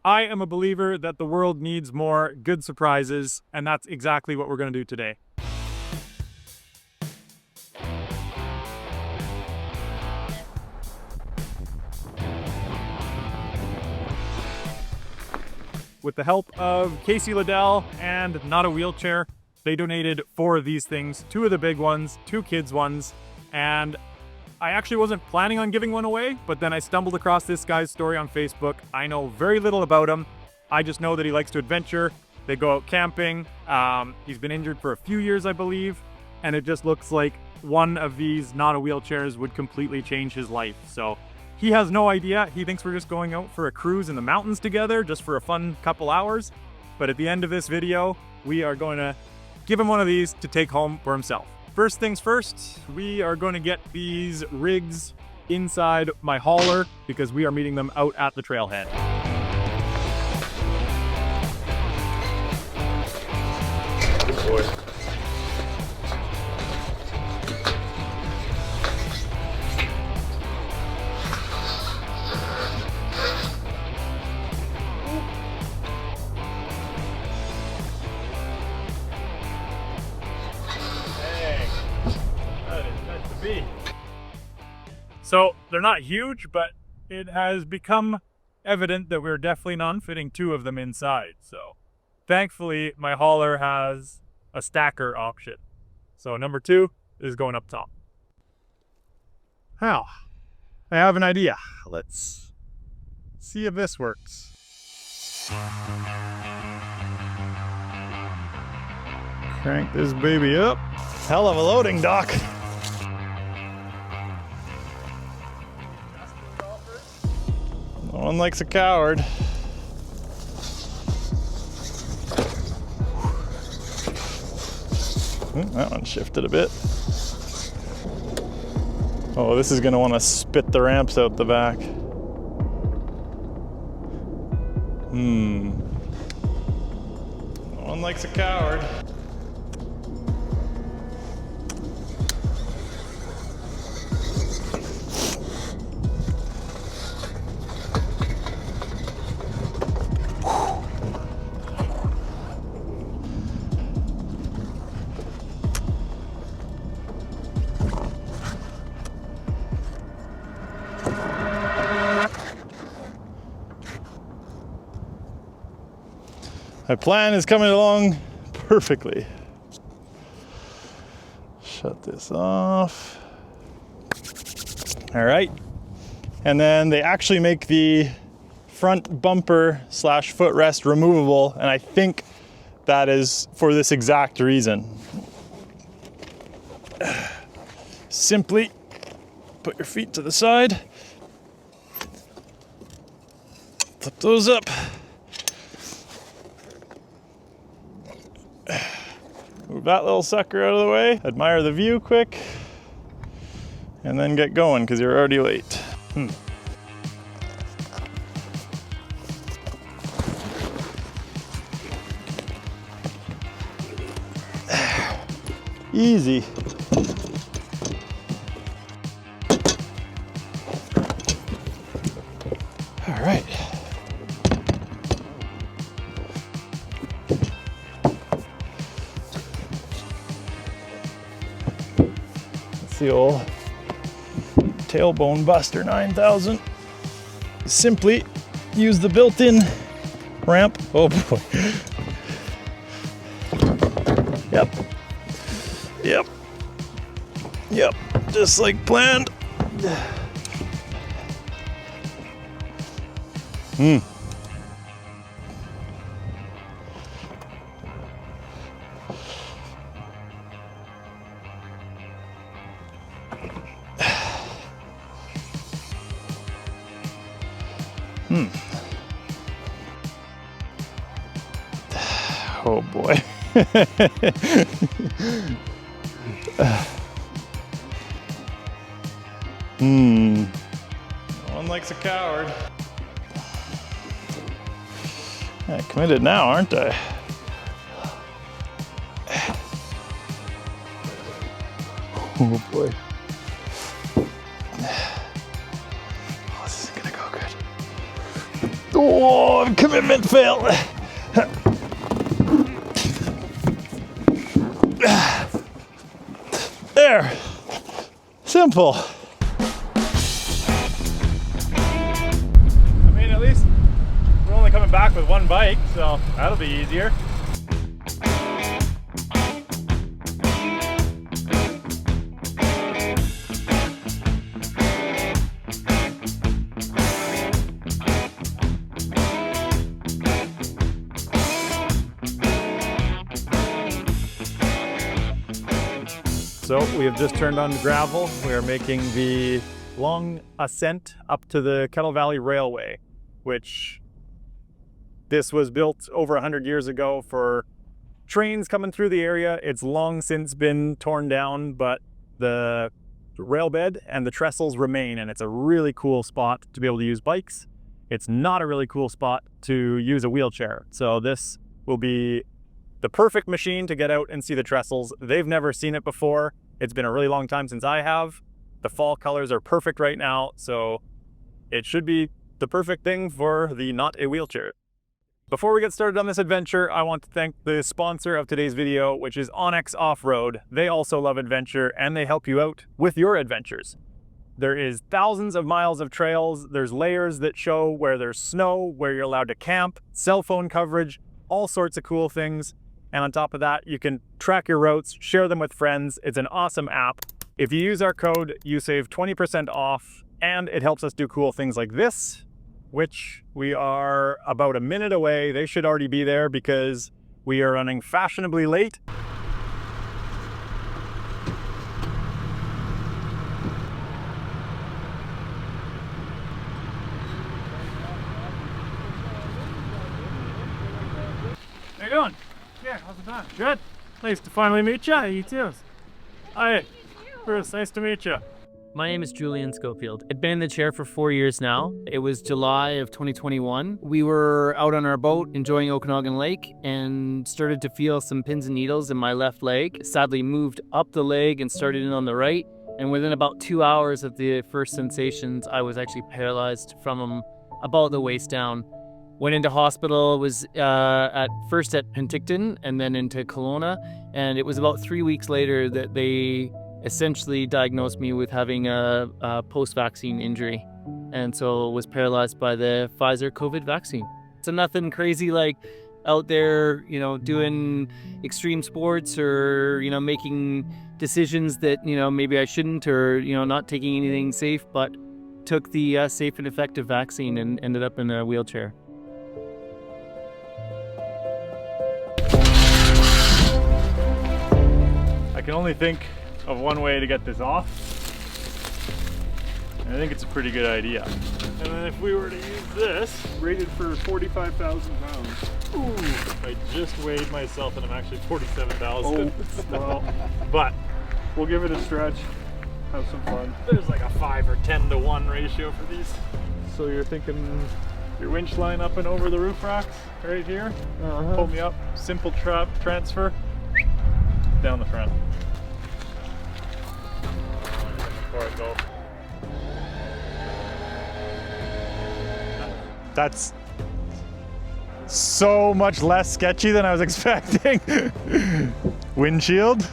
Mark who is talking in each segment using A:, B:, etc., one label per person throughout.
A: I am a believer that the world needs more good surprises, and that's exactly what we're going to do today. With the help of Casey Liddell and Not a Wheelchair, they donated 4 of these things, 2 of the big ones, 2 kids ones, and I actually wasn't planning on giving one away, but then I stumbled across this guy's story on Facebook. I know very little about him. I just know that he likes to adventure. They go out camping. He's been injured for a few years, I believe, and it just looks like one of these Not a Wheelchairs would completely change his life. So he has no idea. He thinks we're just going out for a cruise in the mountains together, just for a fun couple hours. But at the end of this video, we are going to give him one of these to take home for himself. First things first, we are going to get these rigs inside my hauler because we are meeting them out at the trailhead. Good boy. So they're not huge, but it has become evident that we're definitely not fitting 2 of them inside. So thankfully my hauler has a stacker option. So number 2 is going up top. Now, I have an idea. Let's see if this works. Crank this baby up. Hell of a loading dock. No one likes a coward. That one shifted a bit. Oh, this is going to want to spit the ramps out the back. No one likes a coward. My plan is coming along perfectly. Shut this off. All right. And then they actually make the front bumper / footrest removable, and I think that is for this exact reason. Simply put your feet to the side, flip those up. Move that little sucker out of the way, admire the view quick, and then get going because you're already late. Easy. All right. The old tailbone buster 9000. Simply use the built-in ramp. Oh boy. Yep, just like planned. Oh boy. No one likes a coward. Yeah, committed now, aren't I? Oh boy. Oh, this isn't gonna go good.
B: Oh, commitment fail. There. Simple.
A: I mean, at least we're only coming back with one bike, so that'll be easier. So we have just turned on gravel. We are making the long ascent up to the Kettle Valley Railway, which this was built over 100 years ago for trains coming through the area. It's long since been torn down, but the rail bed and the trestles remain, and it's a really cool spot to be able to use bikes. It's not a really cool spot to use a wheelchair. So this will be the perfect machine to get out and see the trestles. They've never seen it before. It's been a really long time since I have. The fall colors are perfect right now, so it should be the perfect thing for the not a wheelchair. Before we get started on this adventure, I want to thank the sponsor of today's video, which is Onyx Offroad. They also love adventure and they help you out with your adventures. There is thousands of miles of trails. There's layers that show where there's snow, where you're allowed to camp, cell phone coverage, all sorts of cool things. And on top of that, you can track your routes, share them with friends. It's an awesome app. If you use our code, you save 20% off, and it helps us do cool things like this, which we are about a minute away. They should already be there because we are running fashionably late. How you doing? Yeah, how's it going? Good. Nice to finally meet you. You too. Hi. Bruce, nice to meet you.
C: My name is Julian Schofield. I've been in the chair for 4 years now. It was July of 2021. We were out on our boat enjoying Okanagan Lake and started to feel some pins and needles in my left leg. Sadly moved up the leg and started in on the right. And within about 2 hours of the first sensations, I was actually paralyzed from about the waist down. Went into hospital, was at first at Penticton and then into Kelowna. And it was about 3 weeks later that they essentially diagnosed me with having a post-vaccine injury. And so was paralyzed by the Pfizer COVID vaccine. So nothing crazy like out there, you know, doing extreme sports or, you know, making decisions that, you know, maybe I shouldn't, or, you know, not taking anything safe, but took the safe and effective vaccine and ended up in a wheelchair.
A: I can only think of one way to get this off, and I think it's a pretty good idea. And then if we were to use this, rated for 45,000 pounds. Ooh, I just weighed myself and I'm actually 47,000. Oh, well, but we'll give it a stretch, have some fun. There's like a 5 or 10 to 1 ratio for these. So you're thinking your winch line up and over the roof racks right here. Pull me up, simple transfer, down the front. Before I go. That's so much less sketchy than I was expecting. Windshield.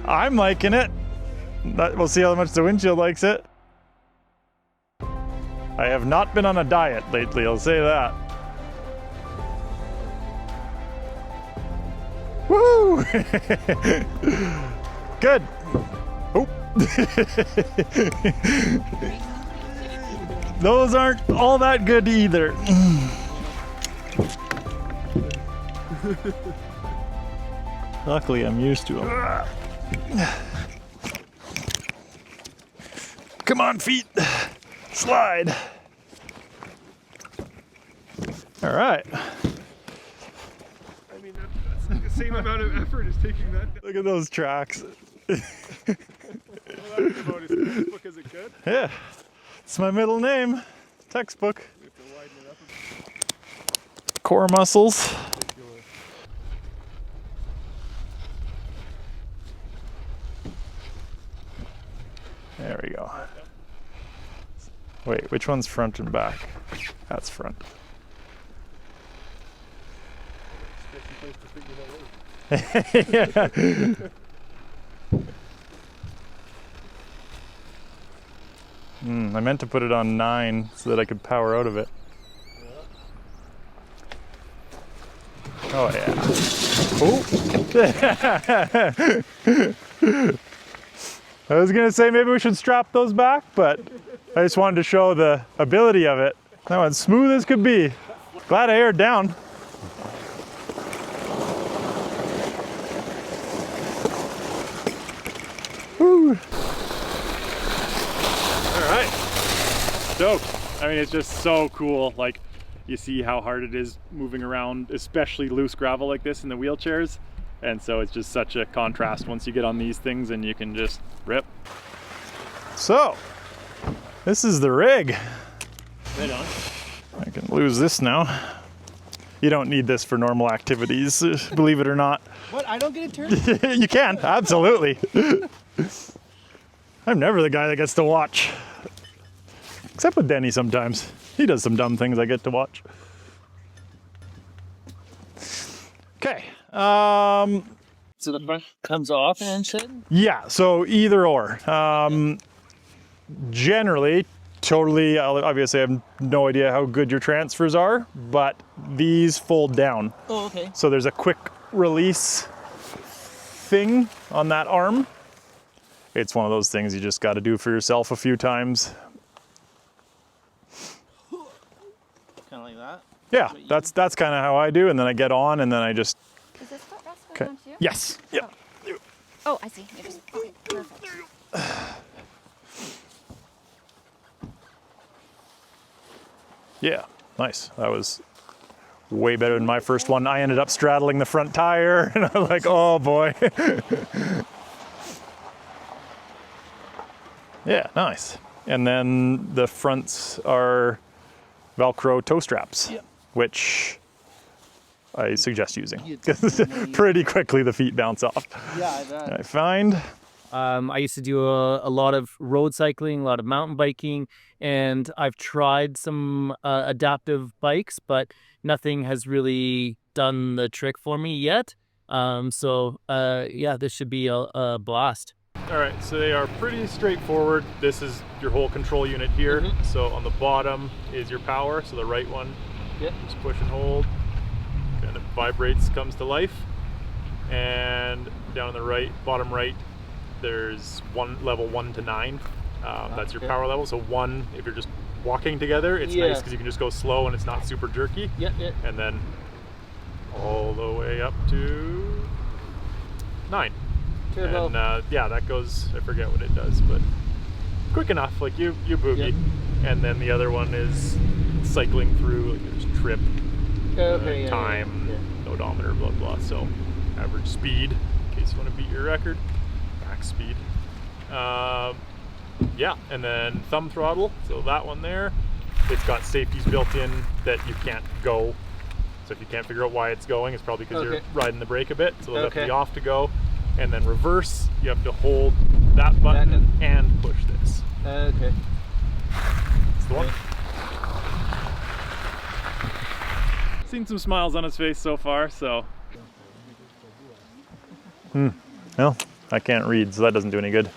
A: I'm liking it. We'll see how much the windshield likes it. I have not been on a diet lately, I'll say that. Woo! Good. Oh. Those aren't all that good either. Luckily, I'm used to them. Come on, feet. Slide. All right.
D: I mean, that's the same amount of effort as taking that.
A: Look at those tracks.
D: Well, that's about as textbook as it could.
A: Yeah, it's my middle name. Textbook.
D: We have to widen it up a bit.
A: Core muscles. There we go. Wait, which one's front and back? That's front. Yeah. I meant to put it on 9 so that I could power out of it. Oh yeah. Oh. I was gonna say maybe we should strap those back, but I just wanted to show the ability of it. That one's smooth as could be. Glad I aired down. Woo. All right. Stoked. I mean, it's just so cool. Like, you see how hard it is moving around, especially loose gravel like this in the wheelchairs. And so it's just such a contrast once you get on these things and you can just rip. So, this is the rig.
C: Right on.
A: I can lose this now. You don't need this for normal activities, believe it or not.
C: What? I don't get a turn?
A: You can, absolutely. I'm never the guy that gets to watch. Except with Denny sometimes. He does some dumb things I get to watch. Okay.
C: So the front comes off and shit?
A: Yeah, so either or. Generally, totally, obviously I have no idea how good your transfers are, but these fold down.
C: Oh, okay.
A: So there's a quick release thing on that arm. It's one of those things you just got to do for yourself a few times.
C: Kind of like that?
A: Yeah, that's kind of how I do, and then I get on, and then I just...
E: Is this footrest going on too?
A: Yes. Yep.
E: Oh, I see. Okay, perfect.
A: Yeah, nice. That was way better than my first one. I ended up straddling the front tire, and I was like, oh boy. Yeah, nice. And then the fronts are Velcro toe straps, which I suggest using. Pretty quickly the feet bounce off.
C: Yeah, I bet.
A: I find...
C: I used to do a lot of road cycling, a lot of mountain biking, and I've tried some adaptive bikes, but nothing has really done the trick for me yet. Yeah, this should be a blast. All right, so they are pretty straightforward. This is your whole control unit here. So on the bottom is your power, so the right one, just push and hold, kind of vibrates, comes to life. And down on the right, bottom right, there's level 1 to 9. That's your power level. So 1, if you're just walking together, it's nice because you can just go slow and it's not super jerky. And then all the way up to 9. Turbo. And yeah, that goes, I forget what it does, but quick enough, like you boogie. And then the other one is cycling through, like there's trip, time, odometer, blah blah. So average speed, in case you want to beat your record. Max speed. Yeah, and then thumb throttle, so that one there, it's got safeties built in that you can't go. So if you can't figure out why it's going, it's probably because you're riding the brake a bit, so they'll have to be off to go. And then reverse, you have to hold that button and push this. Okay.
A: It's the one. Seen some smiles on his face so far, so. Well, I can't read, so that doesn't do any good.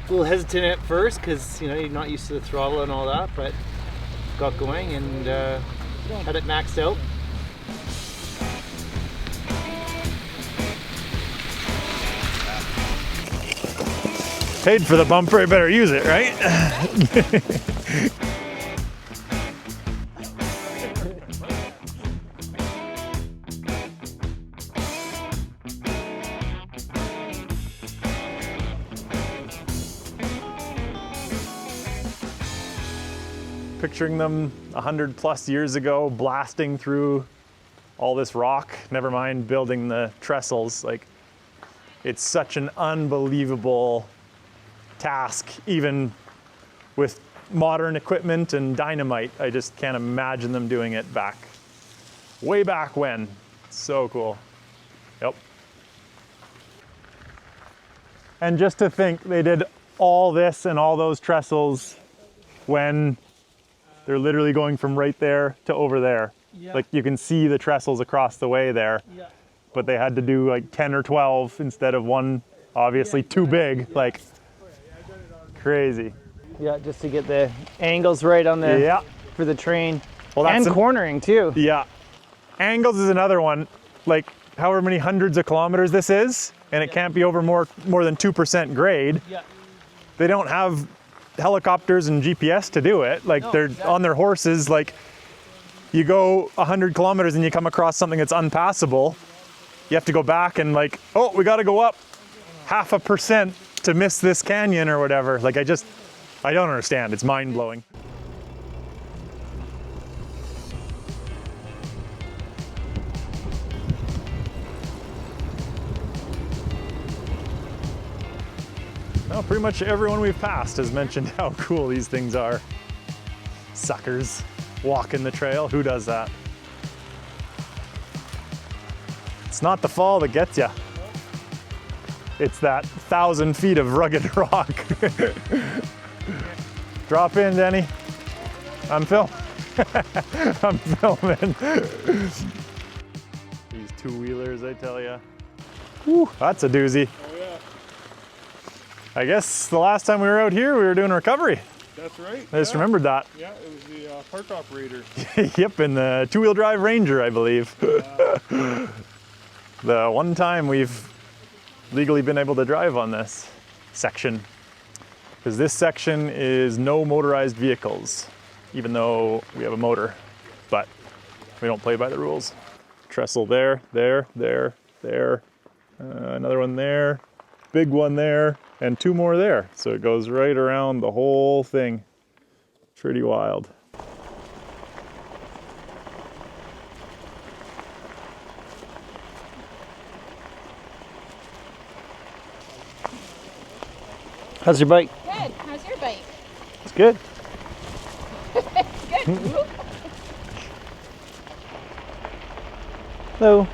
C: A little hesitant at first because you're not used to the throttle and all that, but got going and had it maxed out.
A: Paid for the bumper, I better use it, right? Picturing them 100+ years ago blasting through all this rock, never mind building the trestles. Like, it's such an unbelievable task, even with modern equipment and dynamite. I just can't imagine them doing it way back when. So cool. Yep. And just to think they did all this and all those trestles when They're literally going from right there to over there.
C: Yeah.
A: Like you can see the trestles across the way there.
C: Yeah.
A: But they had to do like 10 or 12 instead of one, obviously too big. Like crazy.
C: Yeah, just to get the angles right on the
A: Yeah.
C: for the train.
A: Well,
C: And
A: that's
C: cornering too.
A: Yeah. Angles is another one. Like however many hundreds of kilometers this is, and it can't be over more than 2% grade.
C: Yeah.
A: They don't have helicopters and GPS to do it. Like they're on their horses. Like you go 100 kilometers and you come across something that's unpassable. You have to go back and like, oh, we got to go up 0.5% to miss this canyon or whatever. Like I don't understand. It's mind blowing. Well, pretty much everyone we've passed has mentioned how cool these things are. Suckers walking the trail. Who does that? It's not the fall that gets you. It's that 1,000 feet of rugged rock. Drop in, Denny. I'm filming. I'm filming. These two-wheelers, I tell you. Whew, that's a doozy.
D: Oh yeah,
A: I guess the last time we were out here, we were doing recovery.
D: that's right.
A: I just remembered that.
D: Yeah, it was the park operator.
A: Yep, in the two-wheel drive Ranger, I believe. The one time we've legally been able to drive on this section. Because this section is no motorized vehicles, even though we have a motor, but we don't play by the rules. Trestle there, there, there, there, another one there, big one there, and two more there. So it goes right around the whole thing. Pretty wild.
C: How's your bike?
E: Good. How's your bike?
C: It's good.
E: Good.
C: Hello.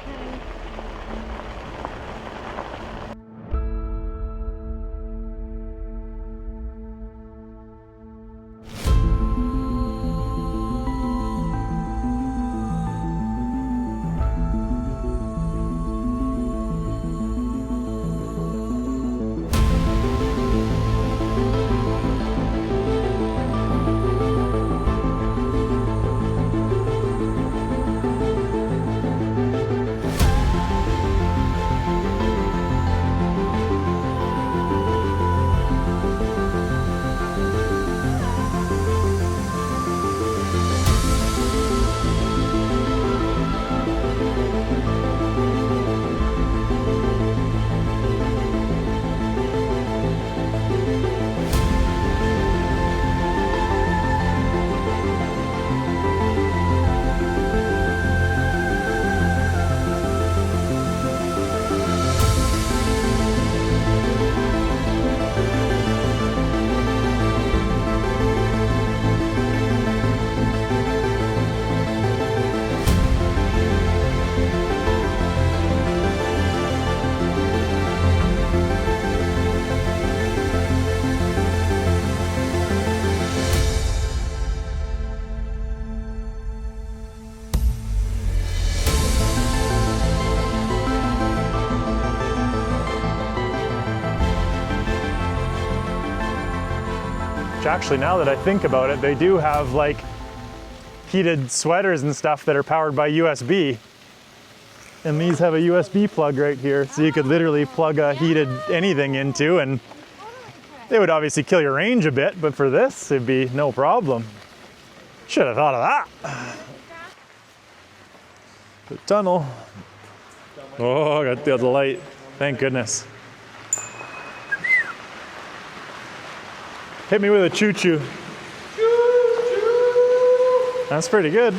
A: Actually, now that I think about it, they do have like heated sweaters and stuff that are powered by USB. And these have a USB plug right here, so you could literally plug a heated anything into, and they would obviously kill your range a bit, but for this, it'd be no problem. Should have thought of that. The tunnel. Oh, I got the other light. Thank goodness. Hit me with a choo-choo. That's pretty good.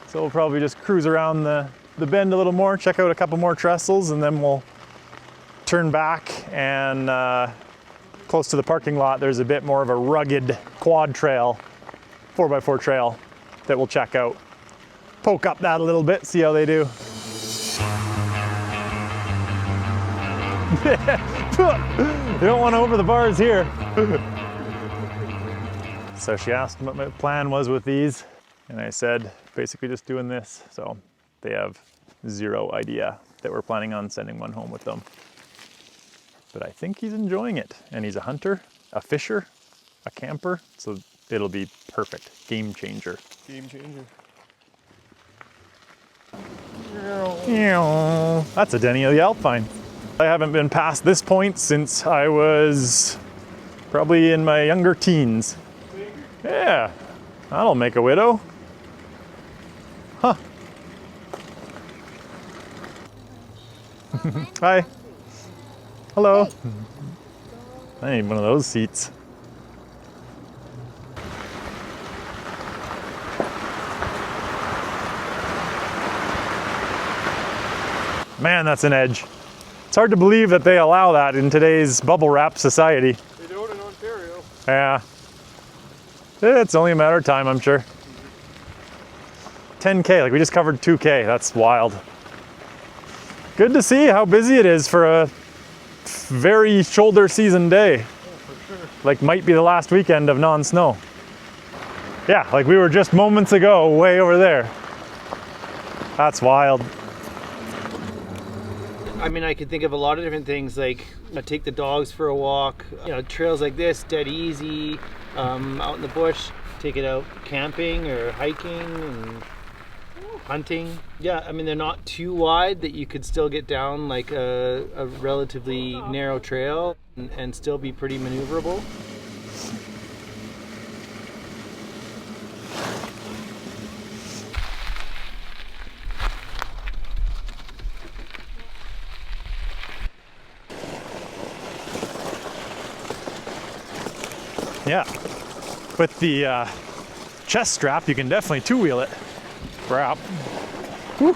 A: So we'll probably just cruise around the bend a little more, check out a couple more trestles, and then we'll turn back and close to the parking lot, there's a bit more of a rugged quad trail, 4x4 trail that we'll check out. Poke up that a little bit, see how they do. You don't want to over the bars here. So she asked what my plan was with these, and I said basically just doing this. So they have zero idea that we're planning on sending one home with them. But I think he's enjoying it, and he's a hunter, a fisher, a camper, so it'll be perfect. Game changer.
D: Game changer.
A: That's a Denny of the Alpine. I haven't been past this point since I was probably in my younger teens. Yeah, that'll make a widow. Huh. Hi. Hello. I need one of those seats. Man, that's an edge. It's hard to believe that they allow that in today's bubble wrap society.
D: They don't in Ontario.
A: Yeah. It's only a matter of time, I'm sure. 10K, like we just covered 2K. That's wild. Good to see how busy it is for a very shoulder season day.
D: Oh, for sure.
A: Like might be the last weekend of non-snow. Yeah, like we were just moments ago way over there. That's wild.
C: I mean, I could think of a lot of different things, like take the dogs for a walk, trails like this, dead easy, out in the bush, take it out camping or hiking and hunting. Yeah, I mean, they're not too wide that you could still get down like a relatively narrow trail and still be pretty maneuverable.
A: Yeah, with the chest strap, you can definitely two-wheel it. Wrap. Woo.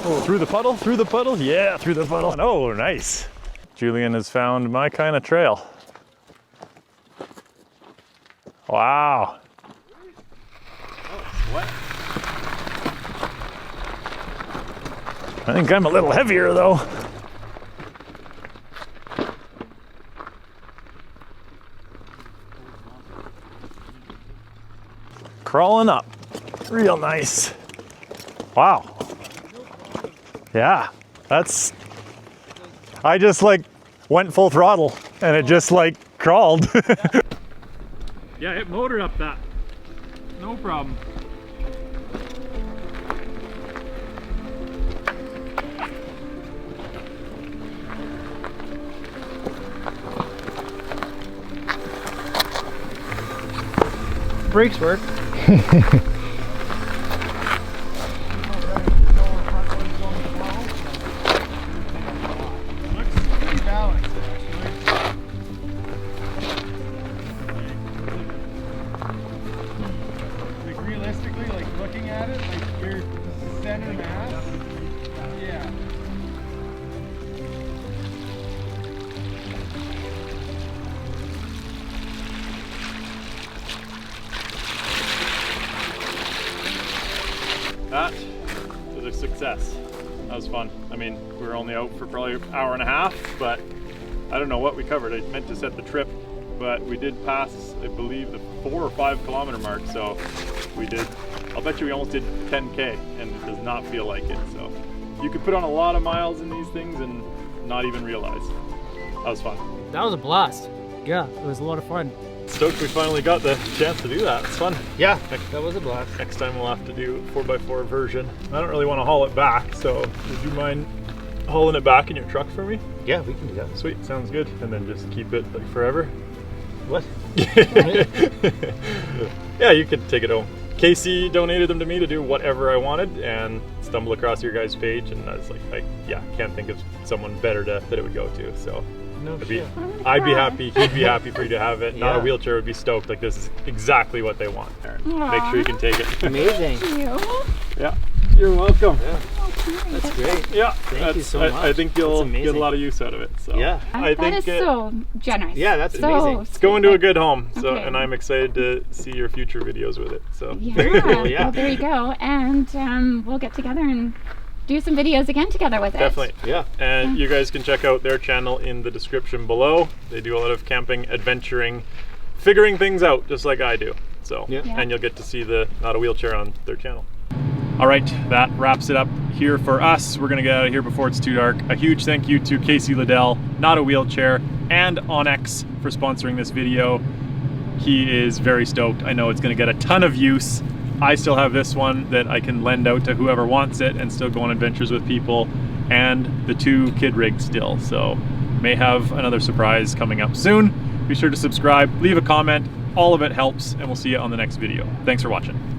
A: Oh, through the puddle? Through the puddle? Yeah, through the puddle. Oh, nice. Julian has found my kind of trail. Wow. I think I'm a little heavier though. Crawling up. Real nice. Wow. Yeah, I just like went full throttle and it just like crawled.
D: Yeah, it motored up that. No problem.
C: Brakes work.
D: Like realistically, like looking at it, like your center mass. Yeah.
A: That was a success. That was fun. I mean, we were only out for probably an hour and a half, but I don't know what we covered. I meant to set the trip, but we did pass, I believe, the 4 or 5 kilometer mark. So we did, I'll bet you we almost did 10K, and it does not feel like it. So you could put on a lot of miles in these things and not even realize. That was fun.
C: That was a blast. Yeah, it was a lot of fun.
A: Stoked we finally got the chance to do that. It's fun.
C: Yeah, that was a blast.
A: Next time we'll have to do 4x4 version. I don't really want to haul it back, so would you mind hauling it back in your truck for me?
C: Yeah, we can do that.
A: Sweet, sounds good. And then just keep it like forever.
C: What?
A: Yeah, you could take it home. Casey donated them to me to do whatever I wanted, and stumbled across your guys' page, and I was like, can't think of someone better that it would go to. So
C: No
A: I'd
C: shit.
A: be happy, he'd be happy for you to have it. Not a
C: Yeah.
A: wheelchair would be stoked. Like, this is exactly what they want. Make sure you can take it.
C: Amazing.
A: Yeah, you're welcome.
C: That's great.
A: Yeah,
C: Thank you so
A: I
C: much.
A: think you'll
C: That's
A: get a
C: amazing.
A: lot of use out of it. So
C: Yeah.
A: I
E: That
A: think
E: is so generous.
C: Yeah, that's
E: so
C: amazing.
A: it's going to a good home. So,
E: Okay.
A: and I'm excited to see your future videos with it. So
E: Yeah.
C: Very cool, yeah.
E: Well, there you go. And we'll get together and do some videos again together with it.
A: Definitely, yeah. And you guys can check out their channel in the description below. They do a lot of camping, adventuring, figuring things out just like I do. So, and you'll get to see the Not a Wheelchair on their channel. All right, that wraps it up here for us. We're gonna get out of here before it's too dark. A huge thank you to Casey Liddell, Not a Wheelchair, and Onyx for sponsoring this video. He is very stoked. I know it's gonna get a ton of use. I still have this one that I can lend out to whoever wants it and still go on adventures with people, and the 2 kid rigs still. So may have another surprise coming up soon. Be sure to subscribe, leave a comment. All of it helps, and we'll see you on the next video. Thanks for watching.